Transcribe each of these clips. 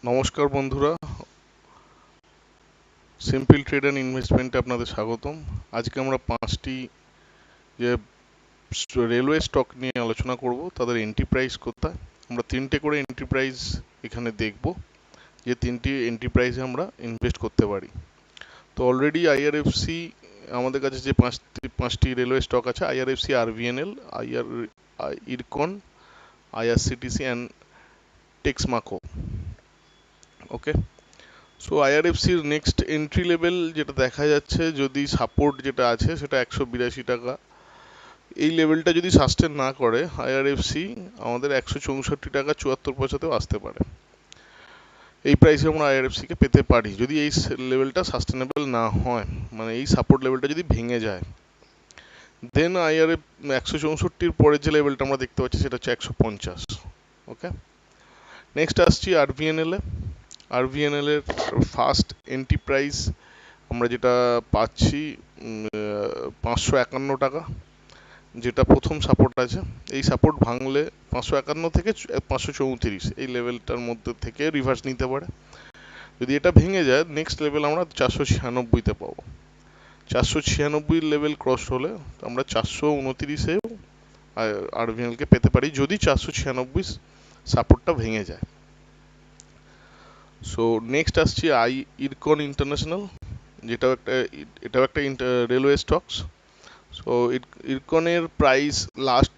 নমস্কার বন্ধুরা, simple trade and ইনভেস্টমেন্টে আপনাদের স্বাগতম। আজকে আমরা পাঁচটি যে রেলওয়ে স্টক নিয়ে আলোচনা করব, তাদের এন্ট্রি প্রাইস কোথায়। আমরা তিনটে করে এন্ট্রি প্রাইস এখানে দেখব, যে তিনটি এন্ট্রি প্রাইসে আমরা ইনভেস্ট করতে পারি। তো অলরেডি আইআরএফসি আমাদের কাছে যে পাঁচটি রেলওয়ে স্টক আছে, IRFC, RVNL, IRCON, IRCTC and Texmaco. Okay, so আইআরএফসির নেক্সট এন্ট্রি লেভেল যেটা দেখা যাচ্ছে, যদি সাপোর্ট যেটা আছে সেটা 182 টাকা, এই লেভেলটা যদি সাস্টেন না করে আইআরএফসি আমাদের 164 টাকা 74 পয়সাতেও আসতে পারে। এই প্রাইসে আমরা আইআরএফসিকে পেতে পারি যদি এই লেভেলটা সাস্টেনেবল না হয়, মানে এই সাপোর্ট লেভেলটা যদি ভেঙে যায়। দেন আইআরএফ 164-র পরের যে লেভেলটা আমরা দেখতে পাচ্ছি সেটা হচ্ছে 150। ওকে, নেক্সট আসছি আরভিএনএল এ। আরভিএনএল এর ফার্স্ট এন্ট্রি প্রাইস আমরা যেটা পাচ্ছি 551 টাকা, যেটা প্রথম সাপোর্ট আছে। এই সাপোর্ট ভাঙলে 551 থেকে 534 এই লেভেলটার মধ্যে থেকে রিভার্স নিতে পারে। যদি এটা ভেঙে যায়, নেক্সট লেভেল আমরা 496-তে পাবো। 496 লেভেল ক্রস হলে আমরা 429-এও আরভিএনএলকে পেতে পারি, যদি 496 সাপোর্টটা ভেঙে যায়। সো নেক্সট আসছি ইরকন ইন্টারন্যাশনাল, এটাও একটা রেলওয়ে স্টকস। সো ইরকনের প্রাইস লাস্ট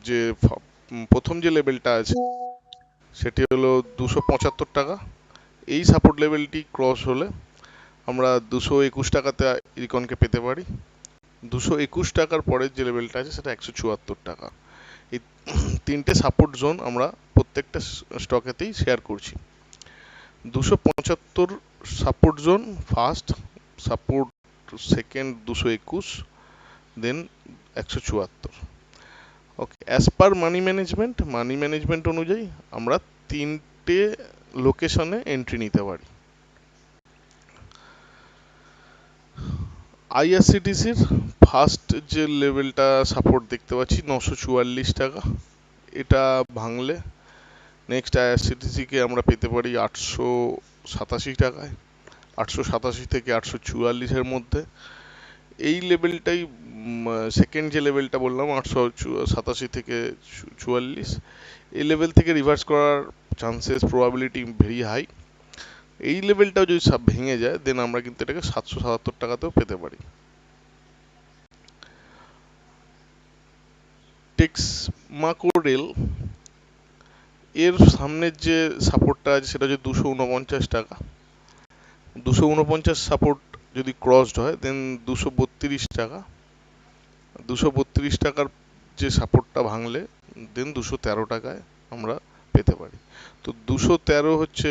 যে প্রথম যে লেভেলটা আছে সেটি হলো 275 টাকা। এই সাপোর্ট লেভেলটি ক্রস হলে আমরা 221 টাকাতে ইরকনকে পেতে পারি। 221 টাকার পরের যে লেভেলটা আছে সেটা 174 টাকা। এই তিনটে সাপোর্ট জোন আমরা প্রত্যেকটা স্টকেতেই শেয়ার করছি। 275 support zone first, support second 221, দেন 174। ওকে, অ্যাজ পার মানি ম্যানেজমেন্ট অনুযায়ী আমরা তিনটে লোকেশনে এন্ট্রি নিতে পারি। আইআরসিটিসির ফার্স্ট যে লেভেলটা সাপোর্ট দেখতে পাচ্ছি 944 টাকা, এটা ভাঙলে নেক্সট আইআরসিটিসিকে আমরা পেতে পারি 887 টাকায়, 887 থেকে 844-এর মধ্যে। এই লেভেলটাই সেকেন্ড যে লেভেলটা বললাম 887 থেকে 44, এই লেভেল থেকে রিভার্স করার চান্সেস প্রবাবিলিটি ভেরি হাই। এই লেভেলটাও যদি সব ভেঙে যায়, দেন আমরা কিন্তু এটাকে 777 টাকাতেও পেতে পারি। টেক্সমাকো রেল এর সামনের যে সাপোর্টটা আছে সেটা হচ্ছে 249 টাকা। 249 সাপোর্ট যদি ক্রসড হয়, দেন 232 টাকা। 232 টাকার যে সাপোর্টটা ভাঙলে দেন 213 টাকায় আমরা পেতে পারি। তো 213 হচ্ছে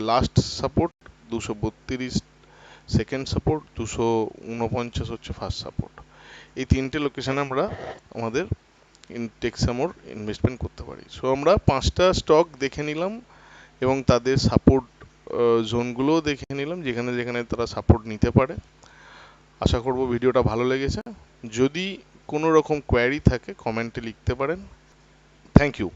লাস্ট সাপোর্ট, 232 সেকেন্ড সাপোর্ট, 249 হচ্ছে ফার্স্ট সাপোর্ট। এই তিনটে লোকেশনে আমরা আমাদের টেক্সামোর ইনভেস্টমেন্ট করতে পারি। সো আমরা পাঁচটা স্টক দেখে নিলাম এবং তাদের সাপোর্ট জোনগুলোও দেখে নিলাম, যেখানে যেখানে তারা সাপোর্ট নিতে পারে। আশা করব ভিডিওটা ভালো লেগেছে। যদি কোনো রকম কোয়ারি থাকে কমেন্টে লিখতে পারেন। Thank you.